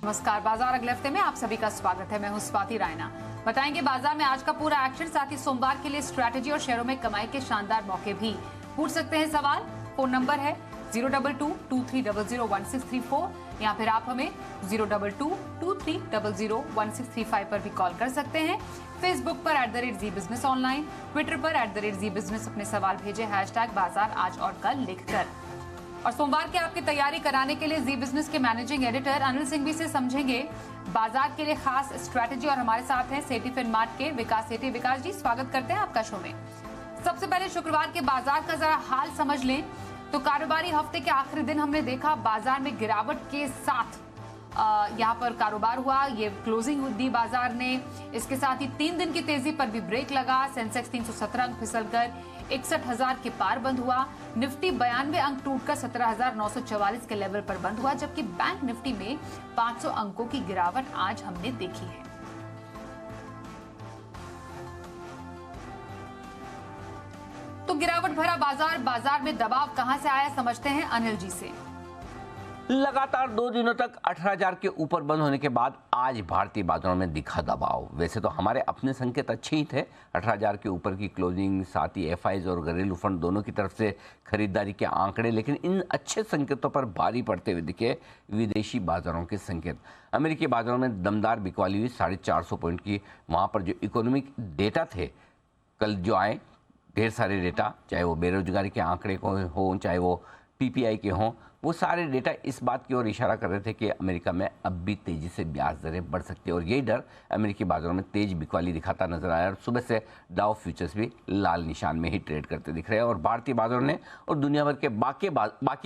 नमस्कार। बाजार अगले हफ्ते में आप सभी का स्वागत है। मैं हूं स्वाति रायना। बताएंगे बाजार में आज का पूरा एक्शन, साथ ही सोमवार के लिए स्ट्रैटेजी और शेयरों में कमाई के शानदार मौके भी। पूछ सकते हैं सवाल। फोन नंबर है 022-2300-1634 या फिर आप हमें 022-2300-1635 पर भी कॉल कर सकते हैं। फेसबुक पर @ZBusinessOnline, ट्विटर पर @ZBusiness अपने सवाल भेजे #बाजार आज और कल लिखकर। और सोमवार की आपकी तैयारी कराने के लिए जी बिजनेस के मैनेजिंग एडिटर अनिल सिंघवी से समझेंगे बाजार के लिए खास स्ट्रैटेजी। और हमारे साथ हैं सेठी फिनमार्ट के विकास सेठी। विकास जी, स्वागत करते हैं आपका शो में। सबसे पहले शुक्रवार के बाजार का जरा हाल समझ लें तो कारोबारी हफ्ते के आखिरी दिन हमने देखा बाजार में गिरावट के साथ यहाँ पर कारोबार हुआ। ये क्लोजिंग दी बाजार ने। इसके साथ ही 3 दिन की तेजी पर भी ब्रेक लगा। सेंसेक्स 317 अंक फिसलकर 61,000 के पार बंद हुआ। निफ्टी 92 अंक टूटकर 17,944 के लेवल पर बंद हुआ, जबकि बैंक निफ्टी में 500 अंकों की गिरावट आज हमने देखी है। तो गिरावट भरा बाजार में दबाव कहां से आया, समझते हैं अनिल जी से। लगातार 2 दिनों तक 18,000 के ऊपर बंद होने के बाद आज भारतीय बाजारों में दिखा दबाव। वैसे तो हमारे अपने संकेत अच्छे ही थे, 18,000 के ऊपर की क्लोजिंग, साथ ही एफआईज और घरेलू फंड दोनों की तरफ से खरीदारी के आंकड़े, लेकिन इन अच्छे संकेतों पर भारी पड़ते हुए दिखे विदेशी बाजारों के संकेत। अमेरिकी बाजारों में दमदार बिकवाली हुई 450 पॉइंट की। वहाँ पर जो इकोनॉमिक डेटा थे कल जो आए, ढेर सारे डेटा, चाहे वो बेरोजगारी के आंकड़े को हो, चाहे वो पीपीआई के हों, वो सारे डेटा इस बात की ओर इशारा कर रहे थे कि अमेरिका में अब भी तेजी से ब्याज दरें बढ़ सकती है। और यही डर अमेरिकी बाजारों में तेज बिकवाली दिखाता नजर आया। और सुबह से डाउ फ्यूचर्स भी लाल निशान में ही ट्रेड करते दिख रहे हैं। और भारतीय बाजारों ने और दुनिया भर के बाकी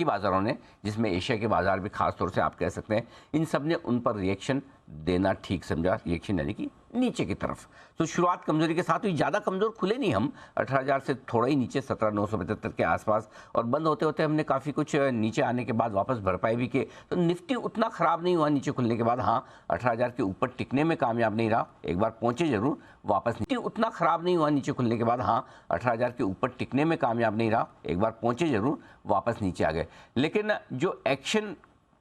बाजारों ने, जिसमें एशिया के बाजार भी खासतौर से आप कह सकते हैं, इन सब ने उन पर रिएक्शन देना ठीक समझा। रिएक्शन यानी कि नीचे की तरफ। तो शुरुआत कमजोरी के साथ हुई। ज़्यादा कमजोर खुले नहीं हम, 18,000 से थोड़ा ही नीचे 17,975 के आसपास। और बंद होते होते हमने काफ़ी कुछ नीचे आने के बाद वापस भरपाई भी की। तो निफ्टी उतना ख़राब नहीं हुआ नीचे खुलने के बाद। हाँ, 18,000 के ऊपर टिकने में कामयाब नहीं रहा, एक बार पहुंचे जरूर वापस। निफ्टी उतना ख़राब नहीं हुआ नीचे खुलने के बाद। हाँ, 18,000 के ऊपर टिकने में कामयाब नहीं रहा, एक बार पहुंचे जरूर वापस नीचे आ गए। लेकिन जो एक्शन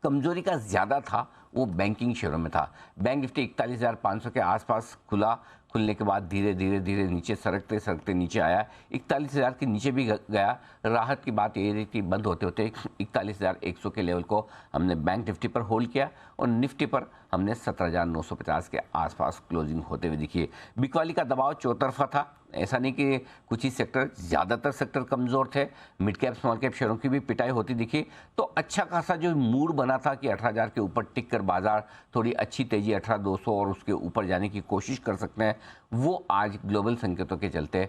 कमजोरी का ज़्यादा था वो बैंकिंग शेयरों में था। बैंक निफ्टी 41,500 के आसपास खुला। खुलने के बाद धीरे धीरे नीचे सरकते नीचे आया, 41,000 के नीचे भी गया। राहत की बात ये रही कि बंद होते होते 41,100 के लेवल को हमने बैंक निफ्टी पर होल्ड किया और निफ्टी पर हमने 17,950 के आसपास क्लोजिंग होते हुए दिखी। बिकवाली का दबाव चौतरफा था, ऐसा नहीं कि कुछ ही सेक्टर, ज़्यादातर सेक्टर कमज़ोर थे। मिड कैप स्मॉल कैप शेयरों की भी पिटाई होती दिखी। तो अच्छा खासा जो मूड बना था कि 18,000 के ऊपर टिक कर बाजार थोड़ी अच्छी तेज़ी 18,200 और उसके ऊपर जाने की कोशिश कर सकते हैं, वो आज ग्लोबल संकेतों के चलते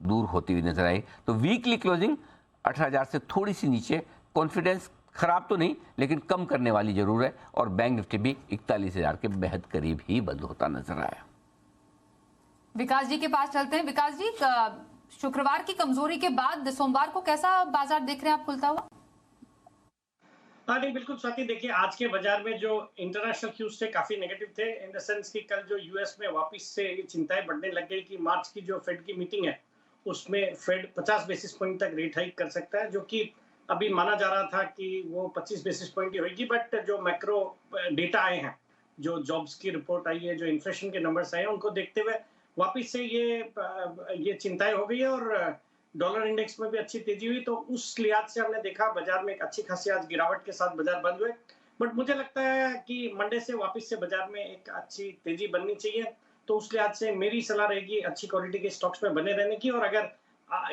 दूर होती हुई नजर आई। तो वीकली क्लोजिंग 18,000 से थोड़ी सी नीचे, कॉन्फिडेंस खराब तो नहीं लेकिन कम करने वाली जरूर है। और बैंक निफ्टी भी 41,000 के बेहद करीब ही बंद होता नजर आया। विकास जी के पास चलते हैं। विकास जी, शुक्रवार की कमजोरी के बाद सोमवार को कैसा बाजार देख रहे हैं आप खुलता हुआ? हाँ नहीं, बिल्कुल स्वाति, देखिए आज के बाजार में जो इंटरनेशनल क्यूज थे काफी नेगेटिव थे, इन द सेंस कि कल जो यूएस में वापस से चिंताएं बढ़ने लग गई कि मार्च की जो फेड की मीटिंग है उसमें फेड 50 बेसिस पॉइंट तक रेट हाइक कर सकता है, जो कि अभी माना जा रहा था कि वो 25 बेसिस पॉइंट ही होगी। बट जो मैक्रो डेटा आए हैं, जो जॉब्स की रिपोर्ट आई है, जो इन्फ्लेशन के नंबर्स आए हैं, उनको देखते हुए वापस से ये चिंताएं हो गई है। और डॉलर इंडेक्स में भी अच्छी तेजी हुई। तो उस लिहाज से हमने देखा बाजार में एक अच्छी खासी आज गिरावट के साथ बाजार बंद हुए। बट मुझे लगता है कि मंडे से वापस से बाजार में एक अच्छी तेजी बननी चाहिए। तो उस लिहाज से मेरी सलाह रहेगी अच्छी क्वालिटी के स्टॉक्स में बने रहने की। और अगर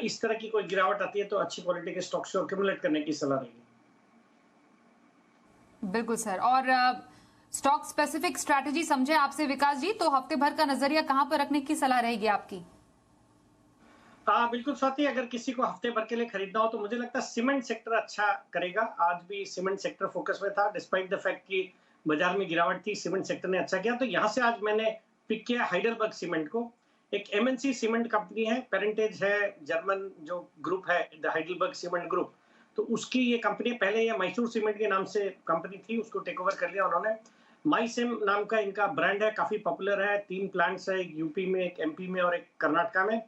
इस तरह की कोई गिरावट आती है तो अच्छी क्वालिटी के स्टॉक्स को एक्यूमुलेट करने की सलाह रहेगी। बिल्कुल सर। और स्टॉक स्पेसिफिक स्ट्रैटेजी समझे आपसे विकास जी, तो हफ्ते भर का नजरिया कहां पर रखने की सलाह रहेगी आपकी? बिल्कुल स्वाति, अगर किसी को हफ्ते भर के लिए खरीदना हो तो मुझे लगता है सीमेंट सेक्टर अच्छा करेगा। आज भी सीमेंट सेक्टर फोकस में था, डिस्पाइट द फैक्ट कि बाजार में गिरावट थी, सीमेंट सेक्टर ने अच्छा किया। तो यहाँ से आज मैंने पिक किया हाइडेलबर्ग सीमेंट को। एक एमएनसी सीमेंट कंपनी है, पेरेंटेज है, जर्मन जो ग्रुप है द हाइडेलबर्ग सीमेंट ग्रुप, तो उसकी ये कंपनी, पहले ये मैसूर सीमेंट के नाम से कंपनी थी, उसको टेक ओवर कर लिया उन्होंने। माईसेम नाम का इनका ब्रांड है, काफी पॉपुलर है। 3 प्लांट्स है, एक यूपी में, एक एमपी में और एक कर्नाटका में।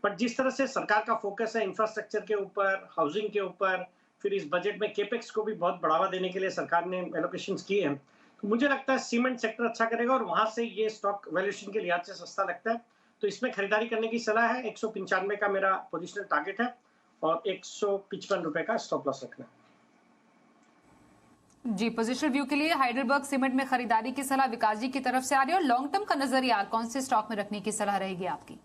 बट जिस तरह से सरकार का फोकस है इंफ्रास्ट्रक्चर के ऊपर, हाउसिंग के ऊपर, फिर इस बजट में केपेक्स को भी बहुत बढ़ावा देने के लिए सरकार ने एलोकेशंस किए हैं, मुझे लगता है सीमेंट सेक्टर अच्छा करेगा और वहां से ये स्टॉक वैल्यूएशन के लिहाज से सस्ता लगता है, तो इसमें खरीदारी करने की सलाह है। 195 का मेरा पोजिशनल टारगेट है और 155 रुपए का स्टॉप लॉस रखना है। जी, पोजिशनल व्यू के लिए हाइडेलबर्ग सीमेंट में खरीदारी की सलाह विकास जी की तरफ से आ रही है। और लॉन्ग टर्म का नजरिया कौन से स्टॉक में रखने की सलाह रहेगी आपकी?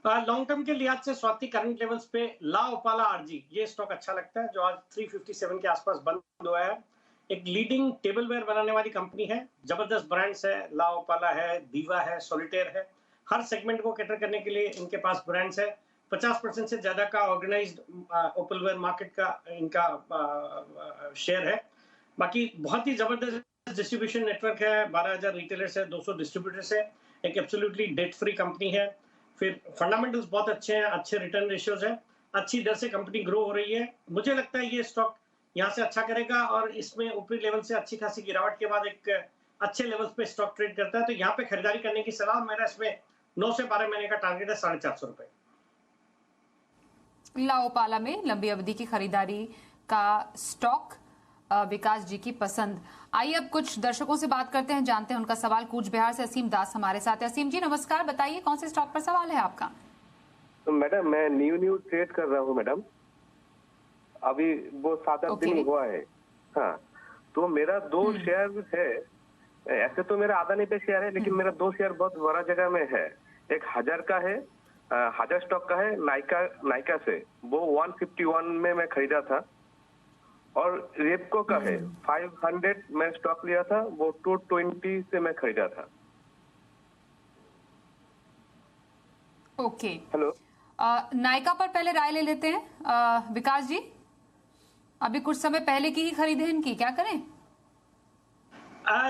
लॉन्ग टर्म के लिहाज से स्वाति करंट लेवल्स पे ला ओपाला आरजी ये स्टॉक अच्छा लगता है, जो आज 357 के आसपास बंद हुआ है। एक लीडिंग टेबलवेयर बनाने वाली कंपनी है, जबरदस्त ब्रांड्स है, ला ओपाला है, दीवा है, सॉलिटेयर है। हर सेगमेंट को कैटर करने के लिए इनके पास ब्रांड्स है। 50% से ज्यादा का ऑर्गेनाइज्ड ओपलवेयर मार्केट का इनका शेयर है। बाकी बहुत ही जबरदस्त डिस्ट्रीब्यूशन नेटवर्क है, 12,000 रिटेलर्स है, 200 डिस्ट्रीब्यूटर्स है, एक एब्सोल्युटली डेट फ्री कंपनी है। फिर फंडामेंटल्स बहुत अच्छे हैं, अच्छे रिटर्न रेशियोज है, अच्छी दर से कंपनी ग्रो हो रही है। मुझे लगता है ये स्टॉक यहाँ से अच्छा करेगा और इसमें ऊपरी लेवल से अच्छी खासी गिरावट के बाद एक अच्छे लेवल्स पे स्टॉक ट्रेड करता है, तो यहाँ पे खरीदारी करने की सलाह। मेरा इसमें 9 से 12 महीने का टारगेट है 450 रुपए। लाओपाला में लंबी अवधि की खरीदारी का स्टॉक विकास जी की पसंद। आइए अब कुछ दर्शकों से बात करते हैं, जानते हैं उनका सवाल। कूच बिहार से असीम दास हमारे साथ है। असीम जी नमस्कार, बताइए कौन से स्टॉक पर सवाल है आपका? तो मैडम मैं न्यू ट्रेड कर रहा हूँ मैडम, अभी वो 7-8 दिन हुआ है। हाँ, तो मेरा 2 शेयर है, ऐसे तो मेरा आदानी पे शेयर है, लेकिन मेरा 2 शेयर बहुत बड़ा जगह में है। एक 1000 का है, 1000 स्टॉक का है, नाइका से, वो 151 में मैं खरीदा था। और रेपको का है 500 मैं स्टॉक लिया था, वो 220 से मैं खरीदा था। ओके, हेलो, नायका पर पहले राय ले लेते हैं। विकास जी, अभी कुछ समय पहले की ही खरीद है इनकी, क्या करें?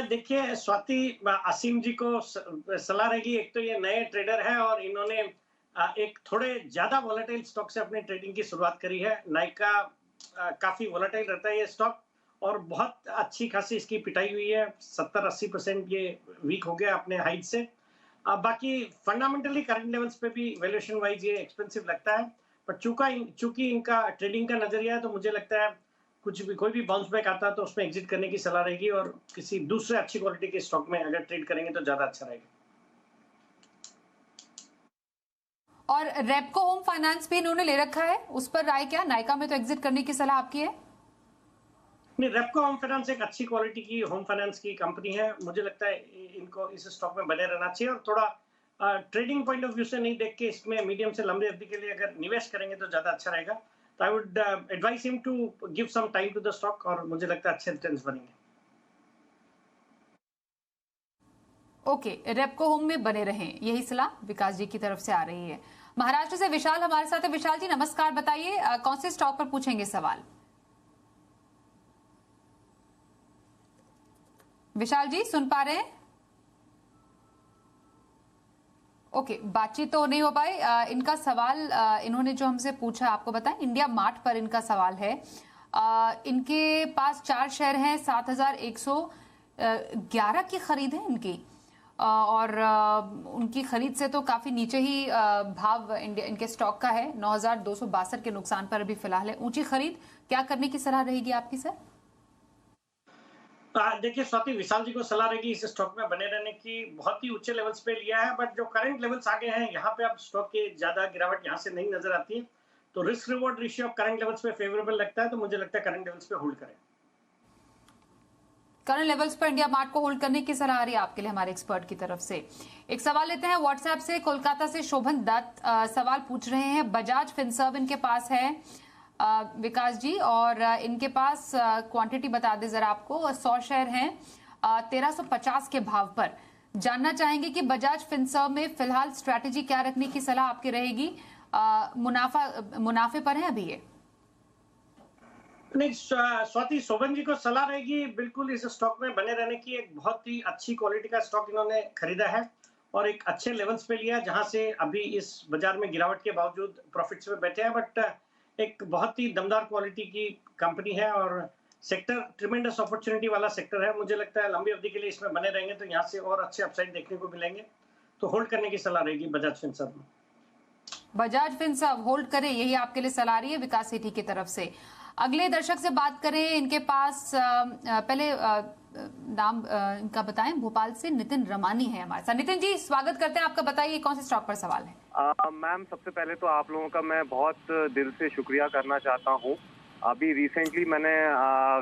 देखिए स्वाति, असीम जी को सलाह रहेगी, एक तो ये नए ट्रेडर है और इन्होंने एक थोड़े ज्यादा वोलेटाइल स्टॉक से अपनी ट्रेडिंग की शुरुआत करी है। नाइका काफी वोलेटाइल रहता है ये स्टॉक और बहुत अच्छी खासी इसकी पिटाई हुई है, 70-80% ये वीक हो गया अपने हाइट से। बाकी फंडामेंटली करंट लेवल्स पे भी वैल्यूएशन वाइज ये एक्सपेंसिव लगता है, पर चूंकि इनका ट्रेडिंग का नजरिया है, तो मुझे लगता है कोई भी बाउंस बैक आता है तो उसमें एग्जिट करने की सलाह रहेगी और किसी दूसरे अच्छी क्वालिटी के स्टॉक में अगर ट्रेड करेंगे तो ज्यादा अच्छा रहेगा। और रेपको होम फाइनेंस भी इन्होंने ले रखा है, उस पर राय क्या? नायका में तो एग्जिट करने की सलाह आपकी है? नहीं, रेपको होम फाइनेंस एक अच्छी क्वालिटी की होम फाइनेंस की कंपनी है। मुझे लगता है इनको इस स्टॉक में बने रहना चाहिए और थोड़ा ट्रेडिंग पॉइंट ऑफ व्यू से नहीं देख के इसमें मीडियम से लंबी अवधि के लिए अगर निवेश करेंगे तो ज्यादा अच्छा रहेगा। तो I would advise him to give some time to the stock और मुझे लगता है अच्छे रिटर्न्स बनेंगे। ओके, रेपको होम में बने रहें, यही सलाह विकास जी की तरफ से आ रही है। महाराष्ट्र से विशाल हमारे साथ है। विशाल जी नमस्कार, बताइए कौन से स्टॉक पर पूछेंगे सवाल? विशाल जी सुन पा रहे हैं? ओके, बातचीत तो नहीं हो पाई। इनका सवाल इन्होंने जो हमसे पूछा आपको बताएं, इंडिया मार्ट पर इनका सवाल है। इनके पास 4 शेयर हैं, 7,111 की खरीद है इनकी और उनकी खरीद से तो काफी नीचे ही भाव इनके स्टॉक का है। 9,262 के नुकसान पर अभी फिलहाल है। ऊंची खरीद क्या करने की सलाह रहेगी आपकी सर? देखिए स्वाति, विशाल जी को सलाह रहेगी इस स्टॉक में बने रहने की। बहुत ही ऊंचे लेवल्स पे लिया है, बट जो करंट लेवल्स आगे हैं यहाँ पे अब स्टॉक की ज्यादा गिरावट यहाँ से नहीं नजर आती है, तो risk reward ratio current levels पे फेवरेबल लगता है, तो मुझे लगता है करंट लेवल्स पे होल्ड करें। करंट लेवल्स पर इंडिया मार्ट को होल्ड करने की सलाह आ रही है आपके लिए हमारे एक्सपर्ट की तरफ से। एक सवाल लेते हैं व्हाट्सएप से। कोलकाता से शोभन दत्त सवाल पूछ रहे हैं, बजाज फिनसर्व इनके पास है विकास जी, और इनके पास क्वांटिटी बता दें जरा आपको, 100 शेयर हैं 1350 के भाव पर। जानना चाहेंगे कि बजाज फिनसर्व में फिलहाल स्ट्रैटेजी क्या रखने की सलाह आपकी रहेगी? मुनाफे पर है अभी ये? नहीं स्वाति, शोभन जी को सलाह रहेगी बिल्कुल इस स्टॉक में बने रहने की। एक बहुत ही अच्छी क्वालिटी का स्टॉक इन्होंने खरीदा है और एक अच्छे लेवल्स पे लिया, जहां से अभी इस बाजार में गिरावट के बावजूद प्रॉफिट्स में बैठे हैं। बट एक बहुत ही दमदार क्वालिटी की कंपनी है और सेक्टर ट्रिमेंडस अपॉर्चुनिटी वाला सेक्टर है। मुझे लगता है लंबी अवधि के लिए इसमें बने रहेंगे तो यहाँ से और अच्छे अपसाइड देखने को मिलेंगे, तो होल्ड करने की सलाह रहेगी बजाज फिनसर्व में। बजाज फिनसर्व होल्ड करें, यही आपके लिए सलाह रही है विकास सेठी की तरफ से। अगले दर्शक से बात करें, इनके पास पहले नाम इनका बताएं। भोपाल से नितिन रमानी है हमारे साथ। नितिन जी, स्वागत करते हैं आपका। बताइए कौन से स्टॉक पर सवाल है। मैम, सबसे पहले तो आप लोगों का मैं बहुत दिल से शुक्रिया करना चाहता हूँ। अभी रिसेंटली मैंने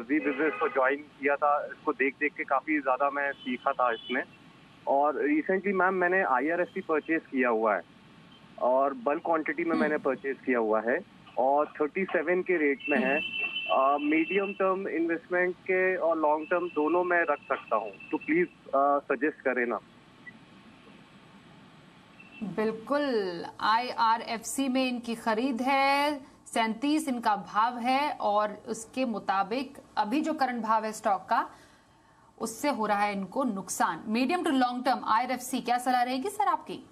जी बिजनेस को ज्वाइन किया था। इसको देख के काफ़ी ज़्यादा मैं सीखा था इसमें। और रिसेंटली मैम मैंने IRFC परचेज किया हुआ है और बल्क क्वांटिटी में मैंने परचेज किया हुआ है और 37 के रेट में है। मीडियम टर्म इन्वेस्टमेंट के और लॉन्ग टर्म दोनों में रख सकता हूँ, तो प्लीज़ सजेस्ट करें ना। बिल्कुल, IRFC में इनकी खरीद है, 37 इनका भाव है और उसके मुताबिक अभी जो करंट भाव है स्टॉक का, उससे हो रहा है इनको नुकसान। Medium to long term IRFC, क्या सलाह रहेगी सर आपकी?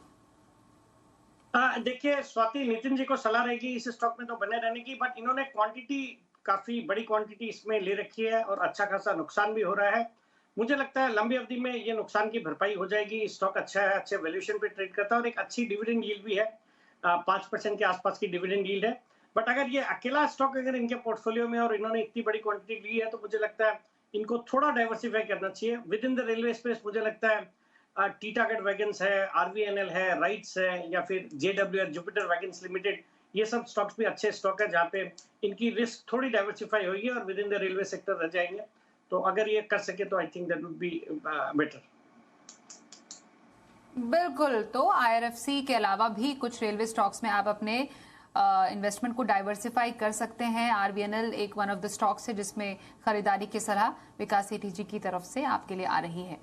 देखिए स्वाति, नितिन जी को सलाह रहेगी इस स्टॉक में तो बने रहने की, बट इन्होंने क्वांटिटी, काफी बड़ी क्वांटिटी इसमें ले रखी है और अच्छा खासा नुकसान भी हो रहा है। मुझे लगता है लंबी अवधि में ये नुकसान की भरपाई हो जाएगी। स्टॉक अच्छा है, अच्छे वैल्यूएशन पे ट्रेड करता है और एक अच्छी डिविडेंड यील्ड भी है, 5% के आसपास की डिविडेंड यील्ड है। बट अगर ये अकेला स्टॉक अगर इनके पोर्टफोलियो में और इन्होंने इतनी बड़ी क्वांटिटी ली है तो मुझे लगता है इनको थोड़ा डाइवर्सिफाई करना चाहिए। With in the railway space मुझे लगता है टीटागढ़ वैगन्स है, RVNL है, राइट्स है, या फिर JWR जुपिटर वैगन्स लिमिटेड, ये सब स्टॉक्स भी अच्छे स्टॉक है जहाँ पे इनकी रिस्क थोड़ी डाइवर्सिफाई होगी और with in the railway sector रह जाएंगे। तो अगर ये कर सके तो I think that would be better. बिल्कुल, तो IRFC के अलावा भी कुछ रेलवे स्टॉक्स में आप अपने इन्वेस्टमेंट को डाइवर्सिफाई कर सकते हैं। RVNL एक वन ऑफ द स्टॉक्स है जिसमें खरीदारी की सलाह विकास सेठी जी की तरफ से आपके लिए आ रही है।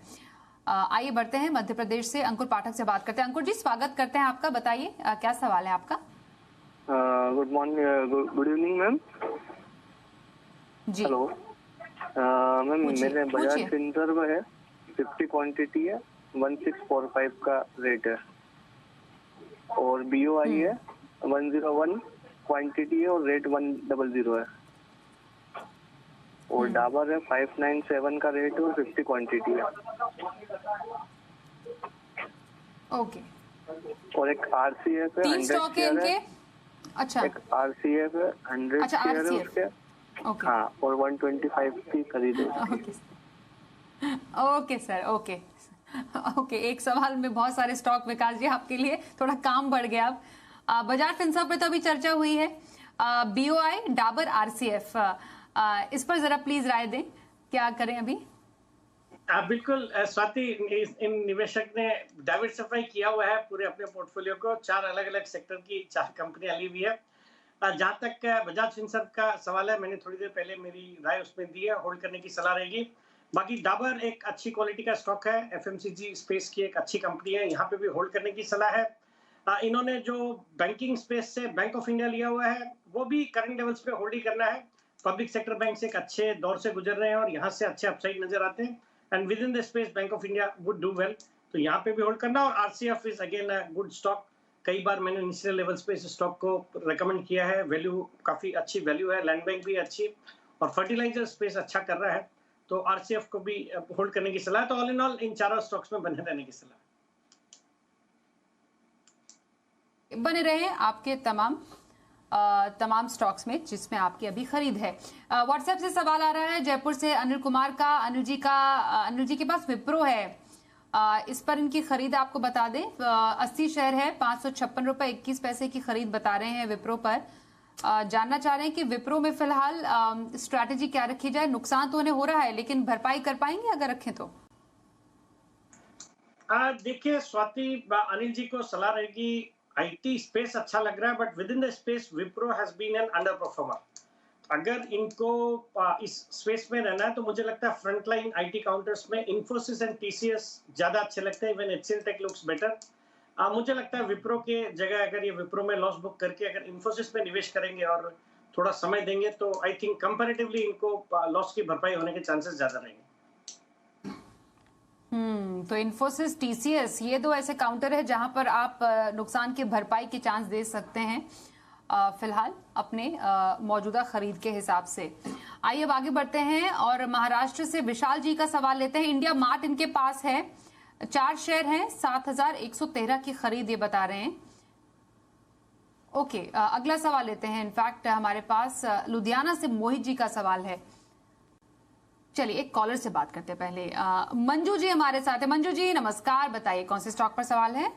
आइए बढ़ते हैं, मध्य प्रदेश से अंकुर पाठक से बात करते हैं। अंकुर जी, स्वागत करते हैं आपका। बताइए क्या सवाल है आपका? Good morning, good evening ma'am ji. Hello ma'am, मेरे बजाज फिनसर्व है, 50 क्वांटिटी है, 1645 का रेट है और BOI है 101 क्वांटिटी है और रेट 100 है और डाबर है 597 का रेट है और 50 क्वांटिटी है। ओके, और एक RCF है, 3 स्टॉक है इनके। अच्छा, एक RCF है, 100 शेयर है उसके। ओके, हाँ, और 125 की खरीद है। Okay sir, okay okay. एक सवाल में बहुत सारे स्टॉक विकास जी, आपके लिए थोड़ा काम बढ़ गया। अब बजाज फिनसर्व पे तो अभी चर्चा हुई है, BOI, डाबर, RCF, इस पर जरा प्लीज राय दें, क्या करें अभी? बिल्कुल स्वाति, इन निवेशक ने डाइवर्सिफाई किया हुआ है पूरे अपने पोर्टफोलियो को। 4 अलग अलग सेक्टर की 4 कंपनियां ली हुई है। जहां तक बजाज फिनसर्व का सवाल है, मैंने थोड़ी देर पहले मेरी राय उसमें दी है, होल्ड करने की सलाह रहेगी। बाकी डाबर एक अच्छी क्वालिटी का स्टॉक है, FMCG स्पेस की एक अच्छी कंपनी है, यहाँ पे भी होल्ड करने की सलाह है। इन्होंने जो बैंकिंग स्पेस से बैंक ऑफ इंडिया लिया हुआ है वो भी करंट लेवल्स पे होल्ड ही करना है। पब्लिक सेक्टर बैंक से एक अच्छे दौर से गुजर रहे हैं और यहाँ से अच्छे अपसाइड नजर आते हैं and with in the space bank of India would do well, तो यहाँ पे भी होल्ड करना। और RCF is again a good stock. कई बार मैंने इनिशियल लेवल्स पे इस स्टॉक को रेकमेंड किया है। वैल्यू काफी अच्छी वैल्यू है, लैंड बैंक भी अच्छी और फर्टिलाइजर स्पेस अच्छा कर रहा है, तो RCF को भी होल्ड करने की सलाह है। तो ऑल इन ऑल इन चारों स्टॉक्स में बने रहने की सलाह। बने रहे आपके तमाम स्टॉक्स में जिसमें आपकी अभी खरीद है। व्हाट्सएप से सवाल आ रहा है जयपुर से अनिल कुमार का। अनुज जी के पास विप्रो है, इस पर इनकी खरीद आपको बता दें, 80 शेयर है, 556 रुपए 21 पैसे की खरीद बता रहे हैं विप्रो पर। जानना चाह रहे हैं कि विप्रो में फिलहाल स्ट्रैटेजी क्या रखी जाए? नुकसान तो उन्हें हो रहा है लेकिन भरपाई कर पाएंगे अगर रखें तो? देखिए स्वाति, अनिल जी को सलाह रहेगी, IT स्पेस अच्छा लग रहा है but within the space Wipro has been an underperformer. अगर इनको इस स्पेस में रहना है तो मुझे लगता है फ्रंटलाइन IT काउंटर्स में इन्फोसिस एंड TCS ज्यादा अच्छे लगते हैं। Even HCL tech looks better. मुझे लगता है विप्रो के जगह अगर ये विप्रो में लॉस बुक करके अगर इन्फोसिस में निवेश करेंगे और थोड़ा समय देंगे तो आई थिंक कंपैरेटिवली इनको लॉस की भरपाई होने के चांसेस ज्यादा रहेंगे। तो इन्फोसिस, TCS, ये दो ऐसे काउंटर है जहां पर आप नुकसान की भरपाई के चांस दे सकते हैं फिलहाल अपने मौजूदा खरीद के हिसाब से। आइए अब आगे बढ़ते हैं और महाराष्ट्र से विशाल जी का सवाल लेते हैं। इंडिया मार्ट इनके पास है, 4 शेयर हैं, 7113 की खरीद ये बता रहे हैं। ओके, अगला सवाल लेते हैं। इनफैक्ट हमारे पास लुधियाना से मोहित जी का सवाल है। चलिए एक कॉलर से बात करते हैं पहले। मंजू जी हमारे साथ है। मंजू जी नमस्कार, बताइए कौन से स्टॉक पर सवाल है?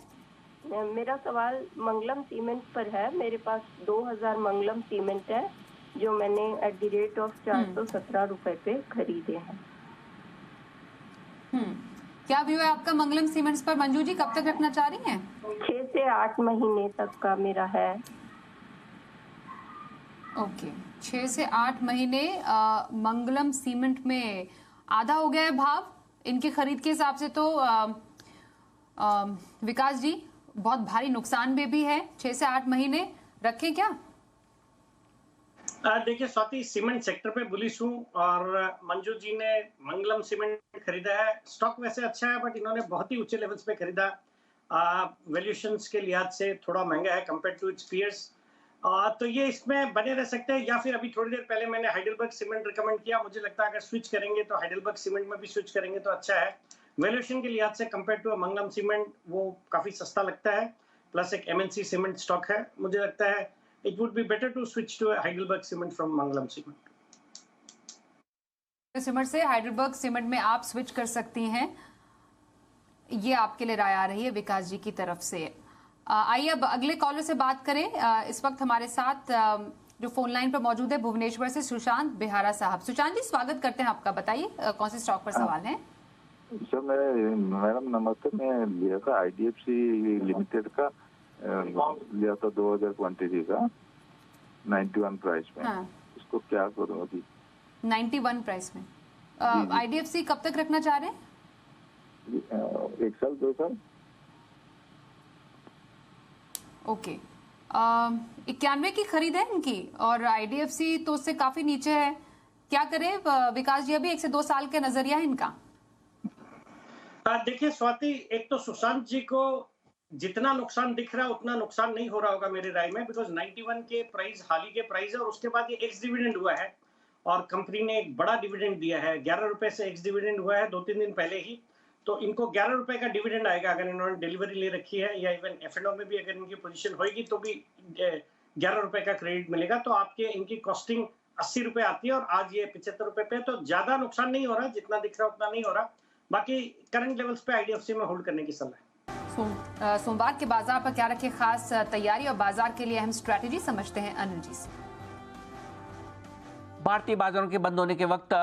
मेरा सवाल मंगलम सीमेंट पर है। मेरे पास 2000 मंगलम सीमेंट है जो मैंने एट द रेट ऑफ 417 रुपए पे खरीदे हैं। क्या व्यू है आपका मंगलम सीमेंट्स पर मंजू जी? कब तक रखना चाह रही हैं? 6 से 8 महीने तक का मेरा है। ओके, 6 से 8 महीने। मंगलम सीमेंट में आधा हो गया है भाव इनकी खरीद के हिसाब से, तो विकास जी बहुत भारी नुकसान में भी है। 6 से 8 महीने रखें क्या? देखिए स्वाति, सीमेंट सेक्टर पे बुलिश हूँ और मंजू जी ने मंगलम सीमेंट खरीदा है। स्टॉक वैसे अच्छा है बट इन्होंने बहुत ही ऊंचे लेवल्स पे खरीदा। वैल्यूएशंस के लिहाज से थोड़ा महंगा है कंपेयर टू इट्स पीयर्स। तो ये इसमें बने रह सकते हैं, या फिर अभी थोड़ी देर पहले मैंने हाइडेलबर्ग सीमेंट रिकमेंड किया। मुझे लगता है अगर स्विच करेंगे तो हाइडेलबर्ग सीमेंट में भी स्विच करेंगे तो अच्छा है। वैल्यूएशन के लिहाज से कंपेयर टू मंगलम सीमेंट वो काफी सस्ता लगता है, प्लस एक एमएनसी सीमेंट स्टॉक है। मुझे लगता है it would be better to switch to a Heidelberg cement from Mangalam cement. Cement से हाइडेलबर्ग सीमेंट में आप स्विच कर सकती हैं, ये आपके लिए राय आ रही है विकास जी की तरफ से। आइए अब अगले कॉलर से बात करें। इस वक्त हमारे साथ जो फोन लाइन पर मौजूद है भुवनेश्वर से सुशांत बिहारा साहब। सुशांत जी स्वागत करते हैं आपका, बताइए कौन से स्टॉक पर सवाल है? सर मैडम नमस्ते। मैं लिया था आईडीएफसी लिमिटेड का, लिया था 2023 का 91 प्राइस में। हाँ। इसको क्या करूं अभी? 91 प्राइस में आईडीएफसी कब तक रखना चाह रहे हैं? 1 साल 2 साल। ओके, 91 की खरीद है इनकी और आईडीएफसी तो उससे काफी नीचे है। क्या करें विकास जी? अभी 1 से 2 साल का नजरिया है इनका। देखिए स्वाति, एक तो सुशांत जी को जितना नुकसान दिख रहा है उतना नुकसान नहीं हो रहा होगा मेरी राय में, बिकॉज 91 के प्राइस हाल ही के प्राइस है और उसके बाद ये एक्स डिविडेंड हुआ है और कंपनी ने एक बड़ा डिविडेंड दिया है। 11 रुपए से एक्स डिविडेंड हुआ है 2-3 दिन पहले ही। तो इनको 11 रुपए का डिविडेंड आएगा अगर इन्होंने डिलीवरी ले रखी है, या इवन एफएनओ में भी अगर इनकी पोजीशन होगी तो भी 11 रुपए का क्रेडिट मिलेगा। तो आपके इनकी कॉस्टिंग 80 रुपए आती है और आज ये 75 रुपए पे, तो ज्यादा नुकसान नहीं हो रहा, जितना दिख रहा उतना नहीं हो रहा। बाकी करंट लेवल्स पे आईडीएफसी में होल्ड करने की सलाह है। सोमवार के बाजार पर क्या रखे खास तैयारी और बाजार के लिए अहम स्ट्रैटेजी, समझते हैं अनिल जी से। भारतीय बाजारों के बंद होने के वक्त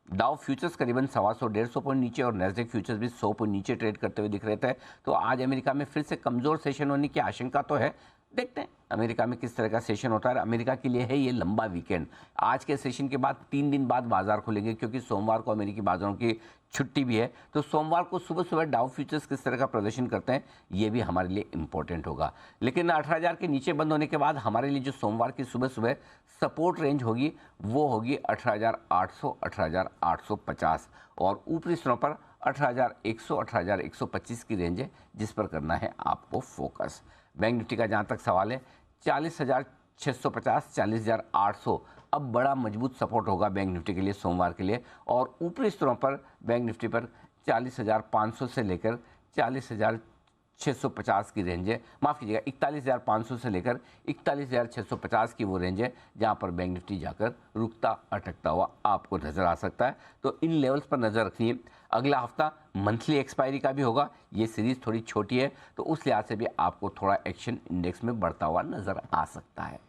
डाउ फ्यूचर्स करीबन 125-150 पॉइंट नीचे और नैस्डैक फ्यूचर्स भी 100 पॉइंट नीचे ट्रेड करते हुए दिख रहे थे। तो आज अमेरिका में फिर से कमजोर सेशन होने की आशंका तो है। देखते हैं अमेरिका में किस तरह का सेशन होता है। अमेरिका के लिए है ये लंबा वीकेंड। आज के सेशन के बाद 3 दिन बाद बाजार खुलेंगे क्योंकि सोमवार को अमेरिकी बाजारों की छुट्टी भी है। तो सोमवार को सुबह सुबह डाउ फ्यूचर्स किस तरह का प्रदर्शन करते हैं ये भी हमारे लिए इंपॉर्टेंट होगा। लेकिन 18,000 के नीचे बंद होने के बाद हमारे लिए जो सोमवार की सुबह सुबह सपोर्ट रेंज होगी वो होगी 18,800, 18,850 और ऊपरी स्तरों पर 18,100, 18,125 की रेंज है जिस पर करना है आपको फोकस। बैंक निफ्टी का जहाँ तक सवाल है 40,650, 40,800 अब बड़ा मजबूत सपोर्ट होगा बैंक निफ्टी के लिए सोमवार के लिए। और ऊपरी स्तरों पर बैंक निफ्टी पर 40,500 से लेकर 40,650 की रेंज है। माफ़ कीजिएगा, 41,500 से लेकर 41,650 की वो रेंज है जहाँ पर बैंक निफ्टी जाकर रुकता अटकता हुआ आपको नज़र आ सकता है। तो इन लेवल्स पर नज़र रखिए। अगला हफ्ता मंथली एक्सपायरी का भी होगा। ये सीरीज़ थोड़ी छोटी है तो उस लिहाज से भी आपको थोड़ा एक्शन इंडेक्स में बढ़ता हुआ नज़र आ सकता है।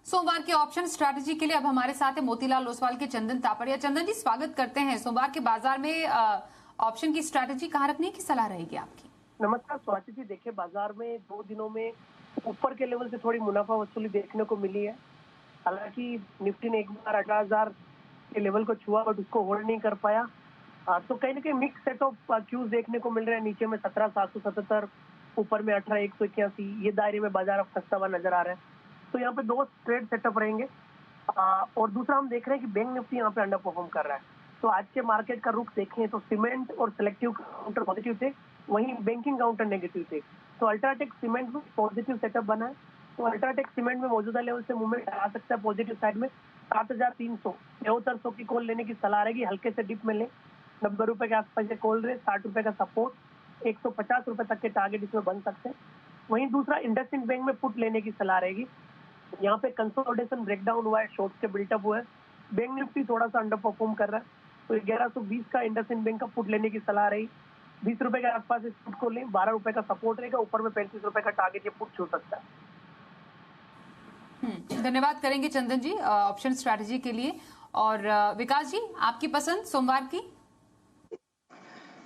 सोमवार के ऑप्शन स्ट्रैटेजी के लिए अब हमारे साथ है मोतीलाल ओसवाल के चंदन तापड़िया। चंदन जी स्वागत करते हैं। सोमवार के बाजार में ऑप्शन की स्ट्रैटेजी कहाँ रखने की सलाह रहेगी आपकी? नमस्कार स्वाति जी। देखिए बाजार में 2 दिनों में ऊपर के लेवल से थोड़ी मुनाफा वसूली देखने को मिली है। हालांकि निफ्टी ने एक बार 18,000 के लेवल को छुआ बट उसको होल्ड नहीं कर पाया। तो कहीं ना कहीं मिक्स सेट ऑफ क्यूज देखने को मिल रहे हैं। नीचे में 17,777, ऊपर में 18,181, ये दायरे में बाजार अब फंसता हुआ नजर आ रहा है। तो यहाँ पे 2 ट्रेड सेटअप रहेंगे। और दूसरा हम देख रहे हैं कि बैंक निफ्टी यहाँ पे अंडर परफॉर्म कर रहा है। तो आज के मार्केट का रुख देखें तो सीमेंट और सिलेक्टिव काउंटर पॉजिटिव थे, वहीं बैंकिंग काउंटर नेगेटिव थे। तो अल्ट्राटेक सीमेंट में पॉजिटिव सेटअप बना है। तो अल्ट्राटेक सीमेंट में मौजूदा लेवल से मूवमेंट आ सकता है पॉजिटिव साइड में। 7,300, 7300 की कॉल लेने की सलाह रहेगी। हल्के से डिप में ले, 90 रुपए के आसपास से कॉल रहे, 60 रुपए का सपोर्ट, 150 रुपए तक के टारगेट इसमें बन सकते हैं। वहीं दूसरा इंडसइंड बैंक में पुट लेने की सलाह रहेगी। यहाँ पे कंसोलिडेशन ब्रेकडाउन हुआ है, शॉर्ट्स के बिल्टअप हुआ है, बैंक निफ्टी थोड़ा सा अंडर परफॉर्म कर रहा है, तो 1120 का इंडसइंड बैंक का पुट लेने की सलाह रही। 20 रुपए के आसपास इस पुट को लें, 12 रुपए का सपोर्ट रहेगा, ऊपर में 35 रुपए का टारगेट ये पुट छू सकता है। धन्यवाद करेंगे चंदन जी ऑप्शन स्ट्रैटेजी के लिए। और विकास जी, आपकी पसंद सोमवार की?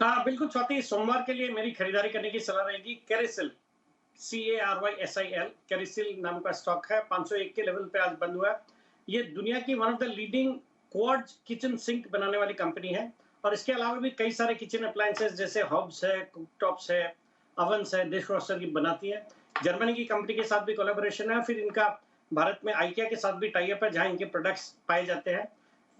हाँ बिल्कुल स्वाति, सोमवार के लिए मेरी खरीदारी करने की सलाह रहेगी कैरिसिल, CARYSIL, कैरिसिल नाम का स्टॉक है। 501 के लेवल पे आज बंद हुआ है। ये दुनिया की one of the leading quartz kitchen sink बनाने वाली कंपनी है, और इसके अलावा भी कई सारे किचन अप्लायंसेस जैसे हॉब्स है, कुकटॉप्स है, ओवन्स है, डिशवॉशर की बनाती है। जर्मनी की कंपनी के साथ भी कोलैबोरेशन है, फिर इनका भारत में आइकिया के साथ भी टाई अप है, जहां इनके प्रोडक्ट्स पाए जाते हैं।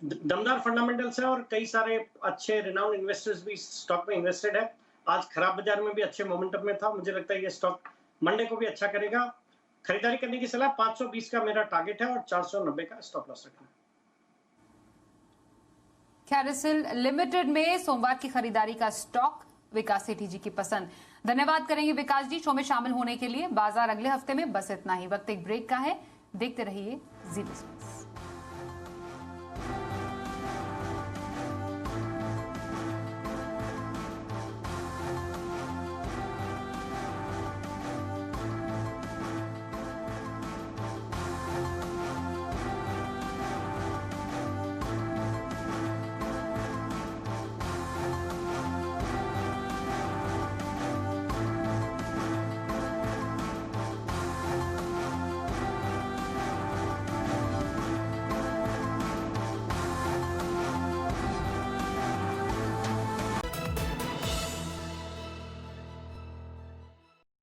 दमदार फंडामेंटल्स है और कई सारे अच्छे रिनाउंड इन्वेस्टर्स भी स्टॉक में इन्वेस्टेड है। आज खराब बाजार में भी अच्छे मोमेंटम में था। मुझे लगता है ये स्टॉक मंडे को भी अच्छा करेगा। खरीदारी करने की सलाह, 520 का मेरा टारगेट है और 490 का स्टॉप लॉस रखना है। कैरिसिल लिमिटेड में सोमवार की खरीदारी का स्टॉक विकास सेठी जी की पसंद। धन्यवाद करेंगे विकास जी शो में शामिल होने के लिए। बाजार अगले हफ्ते में बस इतना ही। वक्त एक ब्रेक का है, देखते रहिए जी बिजनेस।